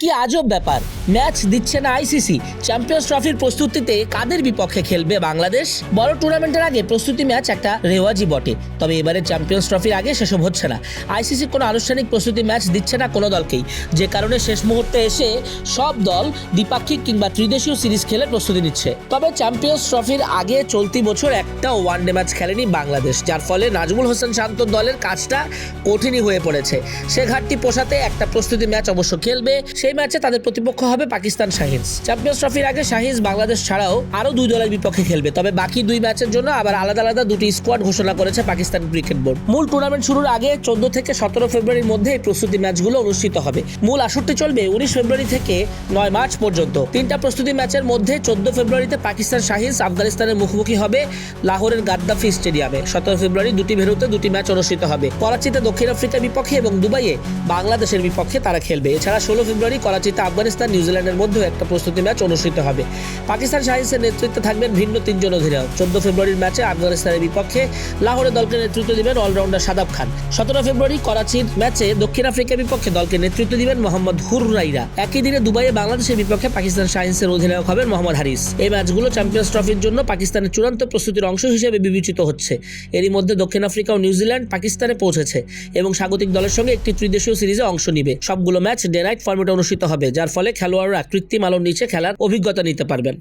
কি আজব ব্যাপার, ম্যাচ দিচ্ছে না আইসিসি। চ্যাম্পিয়ন্স ট্রফির প্রস্তুতিতে কাদের বিপক্ষে খেলবে বাংলাদেশ? বড় টুর্নামেন্টের আগে প্রস্তুতি ম্যাচ একটা রেওয়াজই বটে, তবে এবারে চ্যাম্পিয়ন্স ট্রফির আগে সেসব হচ্ছে না। আইসিসি কোনো আনুষ্ঠানিক প্রস্তুতি ম্যাচ দিচ্ছে না কোনো দলকেই, যে কারণে শেষ মুহূর্তে এসে সব দল দ্বিপাক্ষিক কিংবা ত্রিদেশীয় সিরিজ খেলে প্রস্তুতি নিচ্ছে। তবে চ্যাম্পিয়ন্স ট্রফির আগে চলতি বছর একটা ওয়ানডে ম্যাচ খেলেনি বাংলাদেশ, যার ফলে নাজমুল হোসেন শান্তর দলের কাজটা কঠিনই হয়ে পড়েছে। সে ঘাটতি পোষাতে একটা প্রস্তুতি ম্যাচ অবশ্য খেলবে। সেই ম্যাচে তাদের প্রতিপক্ষ হবে পাকিস্তান শাহিনস। চ্যাম্পিয়ন্স ট্রফির আগে শাহিনস বাংলাদেশ ছাড়াও আরো দুই দলের বিপক্ষে খেলবে, তবে বাকি দুই ম্যাচের জন্য আবার আলাদা আলাদা দুটি স্কোয়াড ঘোষণা করেছে পাকিস্তান ক্রিকেট বোর্ড। মূল টুর্নামেন্ট শুরুর আগে 14 থেকে 17 ফেব্রুয়ারির মধ্যে এই প্রস্তুতি ম্যাচগুলো অনুষ্ঠিত হবে। মূল আসরটি চলবে 19 ফেব্রুয়ারি থেকে 9 মার্চ পর্যন্ত। তিনটা প্রস্তুতি ম্যাচের মধ্যে 14 ফেব্রুয়ারিতে পাকিস্তান শাহিনস আফগানিস্তানের মুখোমুখি হবে লাহোরের গাদ্দাফি স্টেডিয়ামে। 17 ফেব্রুয়ারি দুটি ভেন্যুতে দুটি ম্যাচ অনুষ্ঠিত হবে, করাচিতে দক্ষিণ আফ্রিকার বিপক্ষে এবং দুবাইয়ে বাংলাদেশের বিপক্ষে তারা খেলবে। এছাড়া 16 ফেব্রুয়ারি করাচিতে আফগানিস্তান নিউজিল্যান্ডের মধ্যে একটা প্রস্তুতি ম্যাচ অনুষ্ঠিত হবে। পাকিস্তান শাহিনসের নেতৃত্বে থাকবেন ভিন্ন 3 জন অধিনায়ক। 14 ফেব্রুয়ারির ম্যাচে আফগানিস্তানের বিপক্ষে লাহোরে দলকে নেতৃত্ব দিবেন অলরাউন্ডার শাদাব খান। 17 ফেব্রুয়ারি করাচির ম্যাচে দক্ষিণ আফ্রিকার বিপক্ষে দলকে নেতৃত্ব দিবেন মোহাম্মদ হুররাইরা। একই দিনে দুবাইয়ে বাংলাদেশের বিপক্ষে পাকিস্তান শাহিনসের অধিনায়ক হবেন মোহাম্মদ হারিস। এই ম্যাচগুলো চ্যাম্পিয়ন্স ট্রফির জন্য পাকিস্তানের চূড়ান্ত প্রস্তুতির অংশ হিসেবে বিবেচিত হচ্ছে। এরই মধ্যে দক্ষিণ আফ্রিকা ও নিউজিল্যান্ড পাকিস্তানে পৌঁছেছে এবং স্বাগতিক দলের সঙ্গে একটি ত্রিদেশীয় সিরিজে অংশ নিবে। সবগুলো ম্যাচ ডে নাইট ফরম্যাটে অনুষ্ঠিত হবে, যার ফলে খেলোয়াড়রা কৃত্রিম আলোর নিচে খেলার অভিজ্ঞতা নিতে পারবেন।